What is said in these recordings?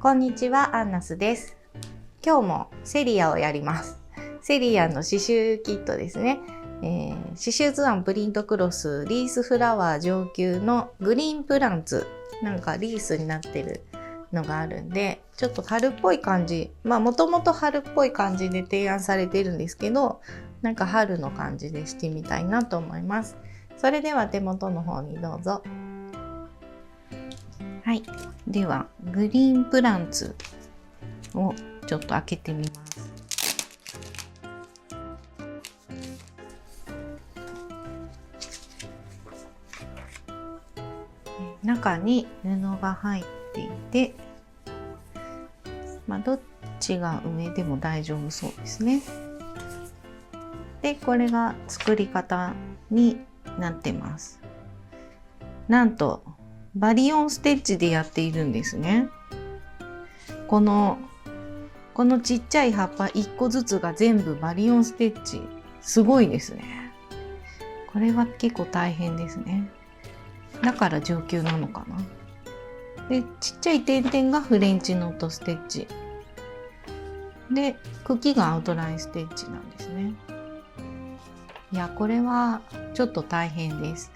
こんにちは、アンナスです。今日もセリアをやります。セリアの刺繍キットですね。刺繍図案プリントクロスリースフラワー上級のグリーンプランツ、なんかリースになってるのがあるんで、ちょっと春っぽい感じ、もともと春っぽい感じで提案されているんですけど、なんか春の感じでしてみたいなと思います。それでは手元の方にどうぞ。はい、ではグリーンプランツをちょっと開けてみます。中に布が入っていて、どっちが上でも大丈夫そうですね。で、これが作り方になってます。なんとバリオンステッチでやっているんですね。このちっちゃい葉っぱ1個ずつが全部バリオンステッチ。すごいですね。これは結構大変ですね。だから上級なのかな。で、ちっちゃい点々がフレンチノットステッチ。で、茎がアウトラインステッチなんですね。いや、これはちょっと大変です。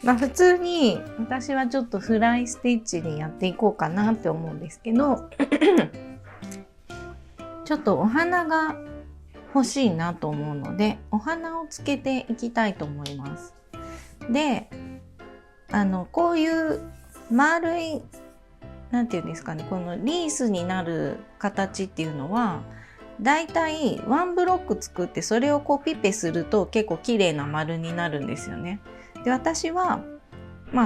普通に私はちょっとフライステッチでやっていこうかなって思うんですけどちょっとお花が欲しいなと思うので、お花をつけていきたいと思います。で、こういう丸い、なんていうんですかね、このリースになる形っていうのはだいたいワンブロック作ってそれをこうピペすると結構綺麗な丸になるんですよね。で、私は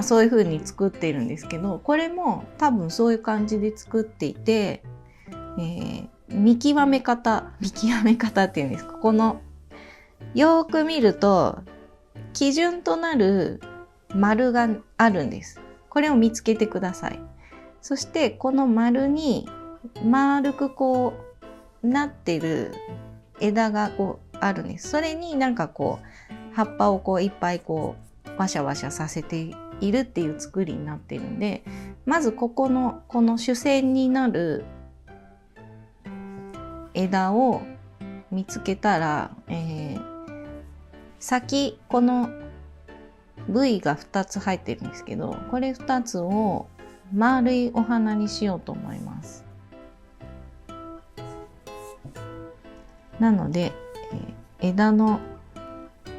そういう風に作っているんですけど、これも多分そういう感じで作っていて、見極め方っていうんですか、このよーく見ると基準となる丸があるんです。これを見つけてください。そしてこの丸に丸くこうなってる枝がこうあるんです。それになんかこう葉っぱをこういっぱいこうワシャワシャさせているっていう作りになってるんで、まずこの主線になる枝を見つけたら、先この V が2つ入ってるんですけど、これ2つを丸いお花にしようと思います。なので、枝の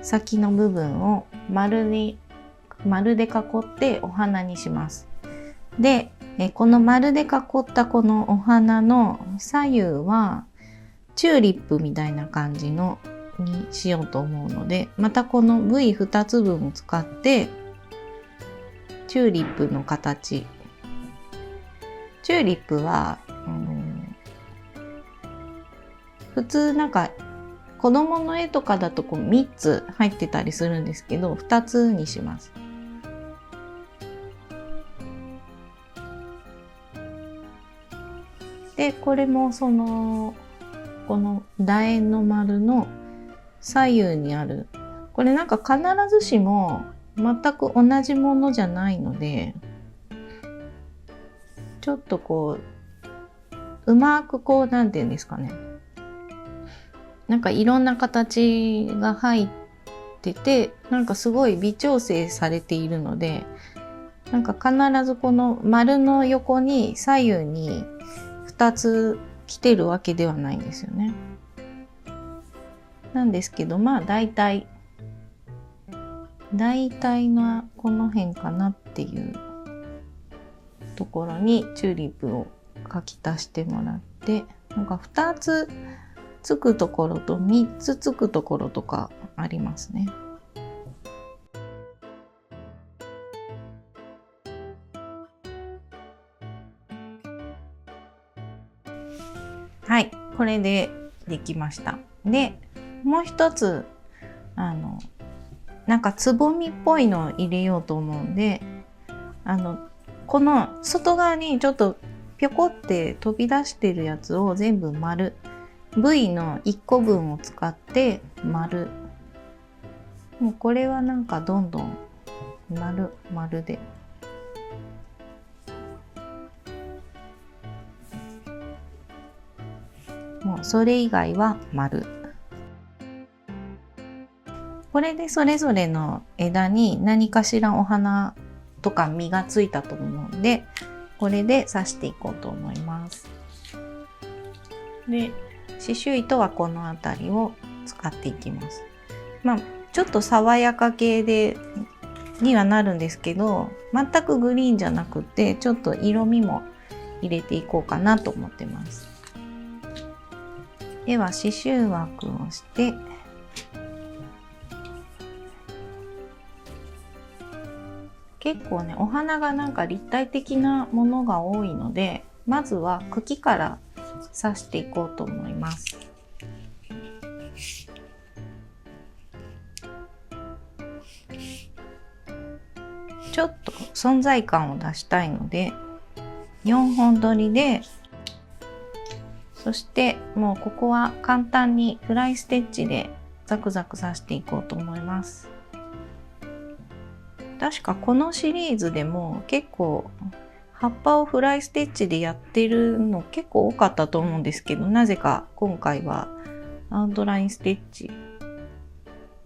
先の部分を丸で囲ってお花にします。で、この丸で囲ったこのお花の左右はチューリップみたいな感じのにしようと思うので、またこの V2 つ分を使ってチューリップの形、チューリップは普通なんか子供の絵とかだとこう3つ入ってたりするんですけど、2つにします。で、これもこの楕円の丸の左右にある、これなんか必ずしも全く同じものじゃないので、ちょっとこううまくこうなんていうんですかね、なんかいろんな形が入ってて、なんかすごい微調整されているので、なんか必ずこの丸の横に左右に2つ来てるわけではないんですよね。なんですけど、だいたいのこの辺かなっていうところにチューリップを描き足してもらって、なんか2つつくところと3つつくところとかありますね。はい、これでできました。で、もう一つなんかつぼみっぽいのを入れようと思うんで、この外側にちょっとぴょこって飛び出してるやつを全部丸、V の1個分を使って丸、もうこれはなんかどんどん丸でもうそれ以外は丸。これでそれぞれの枝に何かしらお花とか実がついたと思うんで、これで刺していこうと思います。で、刺繍糸はこの辺りを使っていきます。ちょっと爽やか系にはなるんですけど、全くグリーンじゃなくて、ちょっと色味も入れていこうかなと思ってます。では刺繍枠をして、結構ね、お花がなんか立体的なものが多いので、まずは茎から刺していこうと思います。ちょっと存在感を出したいので、4本取りで、そしてもうここは簡単にフライステッチでザクザク刺していこうと思います。確かこのシリーズでも結構葉っぱをフライステッチでやってるの結構多かったと思うんですけど、なぜか今回はアウトラインステッチ、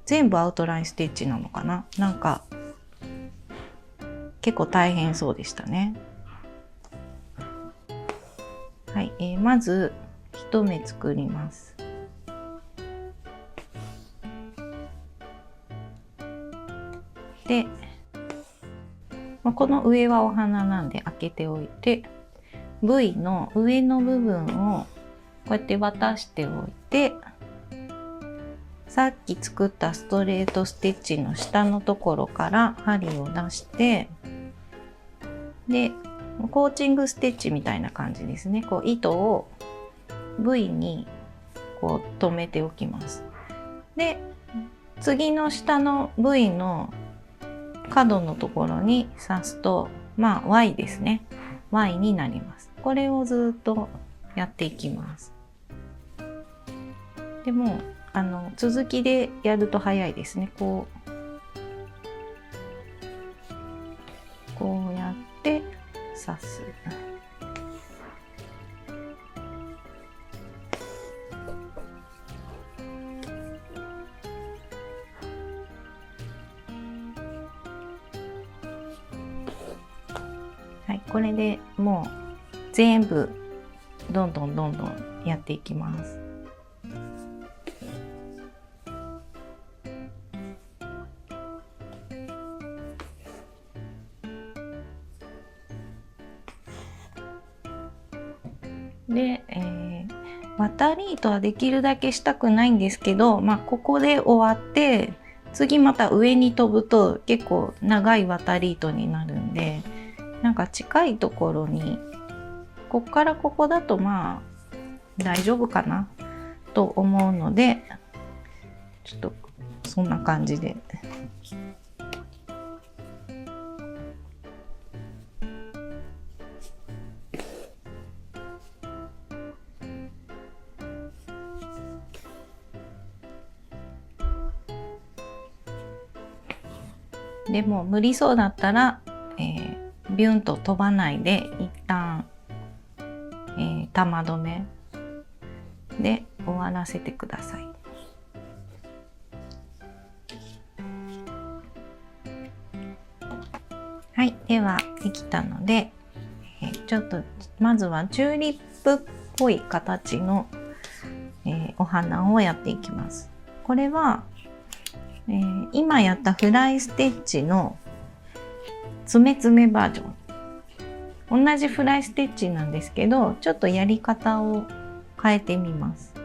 全部アウトラインステッチなのかな、なんか結構大変そうでしたね。はい、まず一目作ります。で、この上はお花なんで開けておいて、 V の上の部分をこうやって渡しておいて、さっき作ったストレートステッチの下のところから針を出して、でコーチングステッチみたいな感じですね。こう糸を V にこう留めておきます。で次の下の V の角のところに刺すと、Y ですね。Y になります。これをずっとやっていきます。でも続きでやると早いですね。こうやって刺す。はい、これでもう全部どんどんやっていきます。で、渡り糸はできるだけしたくないんですけど、ここで終わって次また上に飛ぶと結構長い渡り糸になるんで、なんか近いところにこっからここだと大丈夫かなと思うので、ちょっとそんな感じで。でも無理そうだったら、ビュンと飛ばないで一旦、玉留めで終わらせてください。はい、ではできたので、ちょっとまずはチューリップっぽい形の、お花をやっていきます。これは今やったフライステッチの詰め詰めバージョン。同じフライステッチなんですけど、ちょっとやり方を変えてみます。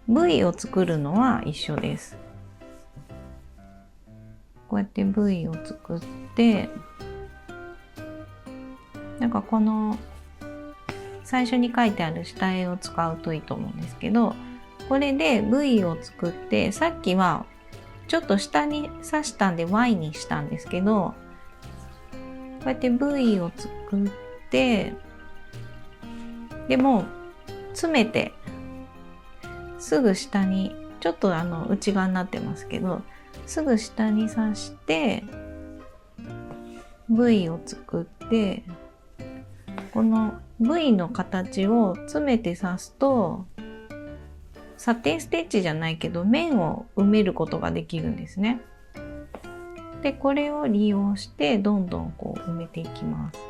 V を作るのは一緒です。こうやって V を作って、なんかこの最初に書いてある下絵を使うといいと思うんですけど、これで V を作って、さっきはちょっと下に刺したんで Y にしたんですけど、こうやって V を作って、でも詰めてすぐ下に、ちょっと内側になってますけど、すぐ下に刺して V を作って、この V の形を詰めて刺すと、サテンステッチじゃないけど面を埋めることができるんですね。でこれを利用してどんどんこう埋めていきます。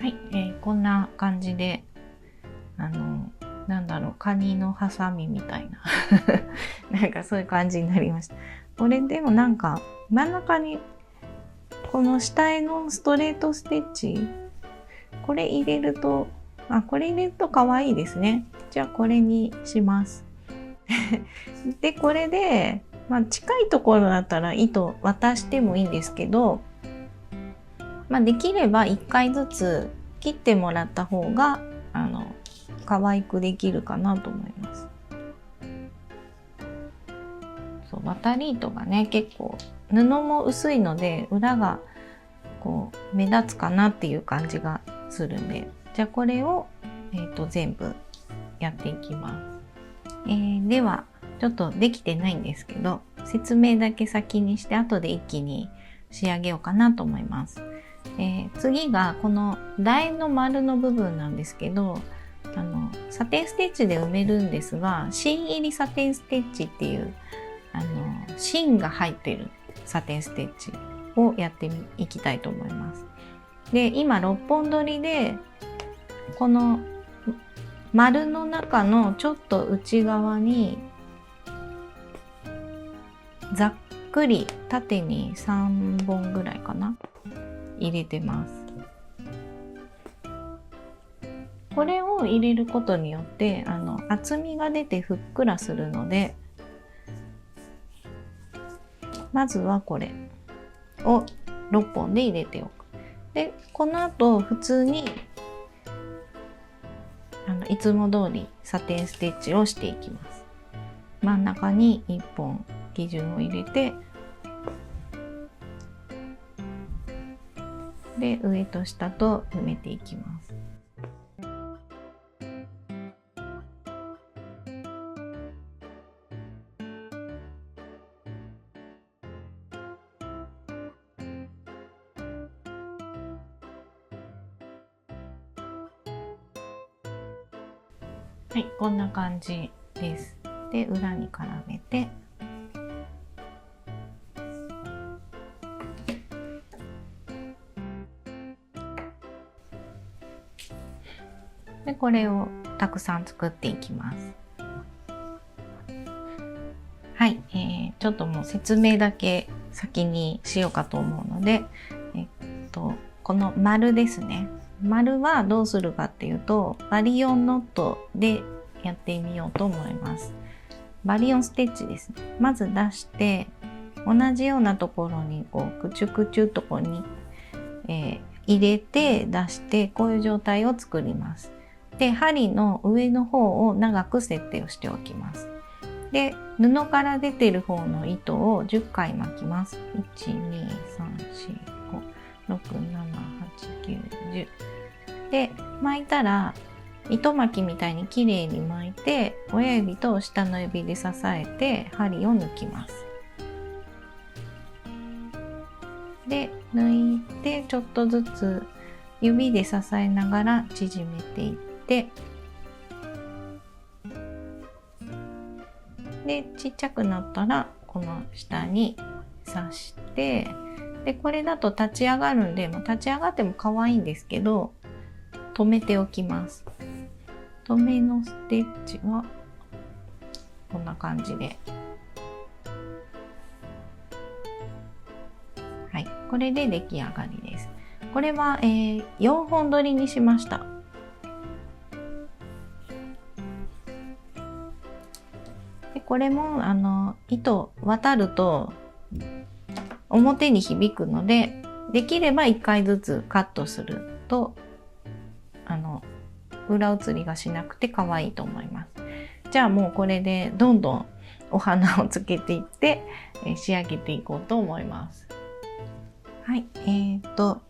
はい、こんな感じでなんだろう、カニのハサミみたいななんかそういう感じになりました。これでもなんか真ん中にこの下絵のストレートステッチ、これ入れると可愛いですね。じゃあこれにしますでこれで、近いところだったら糸渡してもいいんですけど、できれば1回ずつ切ってもらった方が可愛くできるかなと思います。そう、渡り糸がね結構布も薄いので裏がこう目立つかなっていう感じがするんで、じゃあこれを、全部やっていきます。ではちょっとできてないんですけど、説明だけ先にして後で一気に仕上げようかなと思います。次がこの楕円の丸の部分なんですけど、サテンステッチで埋めるんですが、芯入りサテンステッチっていう芯が入ってるサテンステッチをやっていきたいと思います。で今6本取りでこの丸の中のちょっと内側にざっくり縦に3本ぐらいかな入れてます。これを入れることによって厚みが出てふっくらするので、まずはこれを6本で入れておく。でこの後普通にいつも通りサテンステッチをしていきます。真ん中に1本基準を入れて、で上と下と埋めていきます。はい、こんな感じです。で裏に絡めて、でこれをたくさん作っていきます。はい、ちょっともう説明だけ先にしようかと思うので、この丸ですね。丸はどうするかっていうと、バリオンノットでやってみようと思います。バリオンステッチですね。まず出して同じようなところにこうくちゅくちゅっとここに、入れて出して、こういう状態を作ります。で針の上の方を長く設定をしておきます。で布から出てる方の糸を10回巻きます。1、2、3、4、5、6、7、8、9、10で巻いたら、糸巻きみたいにきれいに巻いて、親指と下の指で支えて針を抜きます。で抜いてちょっとずつ指で支えながら縮めていって、でちっちゃくなったらこの下に刺して、でこれだと立ち上がるんで、立ち上がっても可愛いんですけど止めておきます。止めのステッチはこんな感じで、はい、これで出来上がりです。これは、4本取りにしました。でこれも糸渡ると表に響くので、できれば1回ずつカットすると裏写りがしなくて可愛いと思います。じゃあもうこれでどんどんお花をつけていって、仕上げていこうと思います。はい、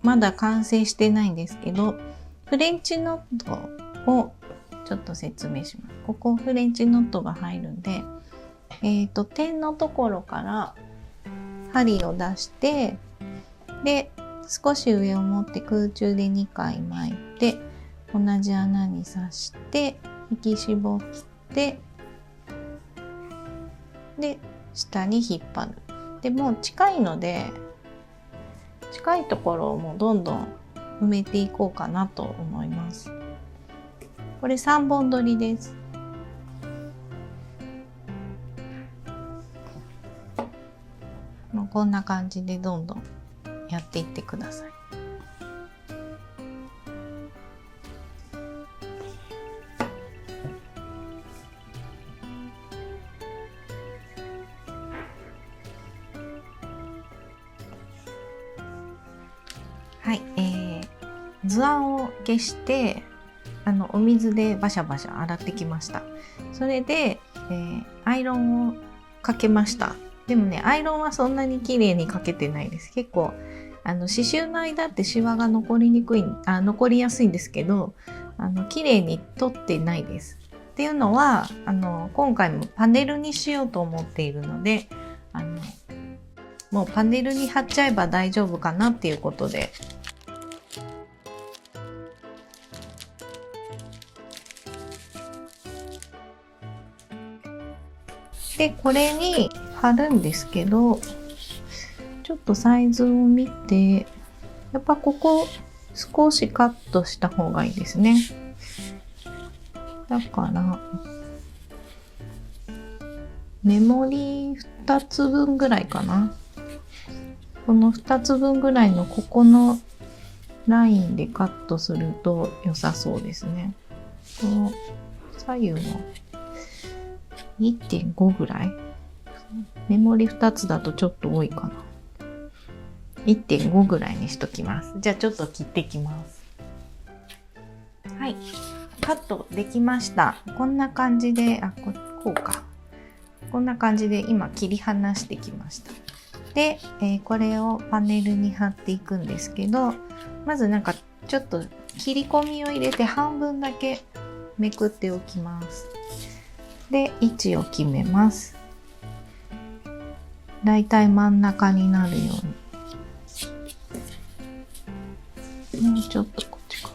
まだ完成してないんですけど、フレンチノットをちょっと説明します。ここフレンチノットが入るんで、点のところから針を出して、で、少し上を持って空中で2回巻いて、同じ穴に刺して、引き絞って、で、下に引っ張る。でもう近いので、近いところをもうどんどん埋めていこうかなと思います。これ3本取りです。もうこんな感じでどんどんやっていってください。はい、図案を消してお水でバシャバシャ洗ってきました。それで、アイロンをかけました。でもね、アイロンはそんなに綺麗にかけてないです。結構刺繍の間ってシワが残りやすいんですけど、綺麗に取ってないです。っていうのは今回もパネルにしようと思っているので、もうパネルに貼っちゃえば大丈夫かなっていうことで。で、これに貼るんですけど、ちょっとサイズを見て、やっぱここ少しカットした方がいいですね。だから、メモリ2つ分ぐらいかな。この2つ分ぐらいのここのラインでカットすると良さそうですね。この左右の1.5 ぐらい。メモリ2つだとちょっと多いかな。1.5 ぐらいにしときます。じゃあちょっと切ってきます。はい。カットできました。こんな感じで、こうか。こんな感じで今切り離してきました。で、これをパネルに貼っていくんですけど、まずなんかちょっと切り込みを入れて半分だけめくっておきます。で、位置を決めます。だいたい真ん中になるように。もうちょっとこっちか。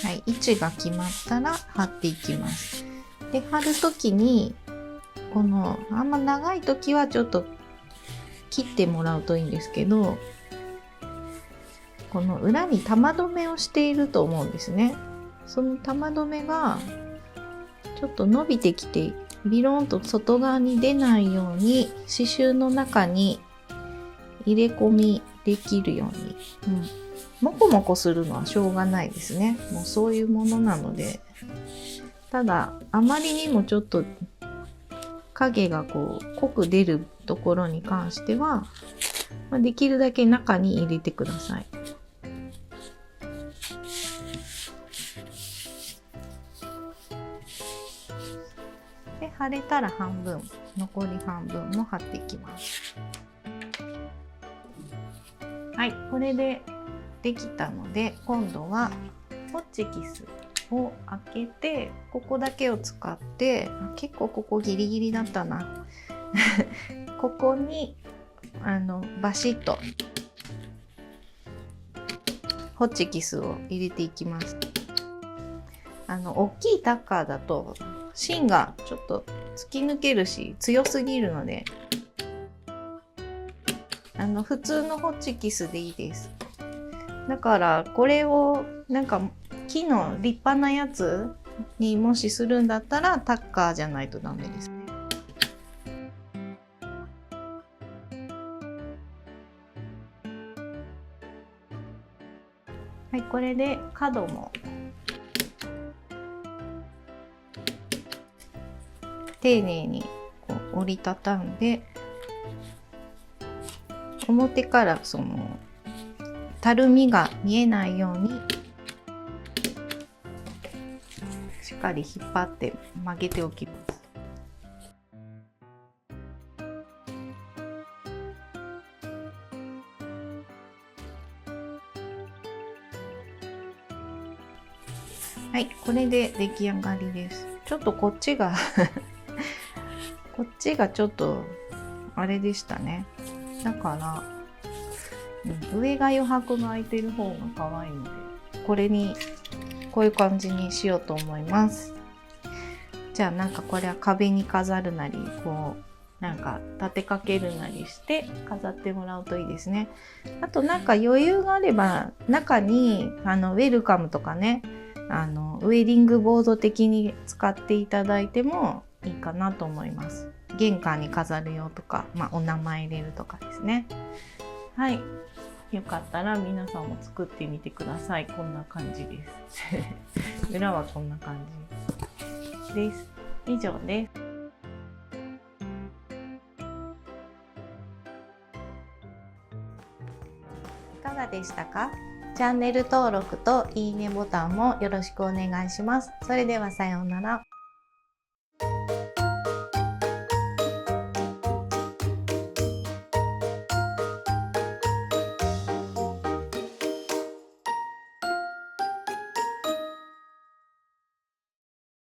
はい、位置が決まったら貼っていきます。で、貼るときに、あんま長いときはちょっと切ってもらうといいんですけど、この裏に玉留めをしていると思うんですね。その玉留めがちょっと伸びてきて、ビロンと外側に出ないように刺繍の中に入れ込みできるように、もこもこするのはしょうがないですね。もうそういうものなので。ただあまりにもちょっと影がこう濃く出るところに関しては、できるだけ中に入れてください。で、貼れたら半分、残り半分も貼っていきます。はい、これでできたので、今度はホッチキスを開けて、ここだけを使って、結構ここギリギリだったな。ここにバシッとホッチキスを入れていきます。大きいタッカーだと芯がちょっと突き抜けるし強すぎるので、普通のホッチキスでいいです。だからこれをなんか木の立派なやつにもしするんだったらタッカーじゃないとダメですね。はい、これで角も丁寧にこう折りたたんで、表からそのたるみが見えないようにしっかり引っ張って曲げておきます。、これで出来上がりです。ちょっとこっちがこっちがちょっとあれでしたね。だから、上が余白が空いてる方が可愛いので、これにこういう感じにしようと思います。じゃあなんかこれは壁に飾るなり、こうなんか立てかけるなりして飾ってもらうといいですね。あとなんか余裕があれば中にウェルカムとかね、ウェディングボード的に使っていただいてもいいかなと思います。玄関に飾るよとか、お名前入れるとかですね。はい。よかったら皆さんも作ってみてください。こんな感じです。裏はこんな感じです。以上です。いかがでしたか？チャンネル登録といいねボタンもよろしくお願いします。それではさようなら。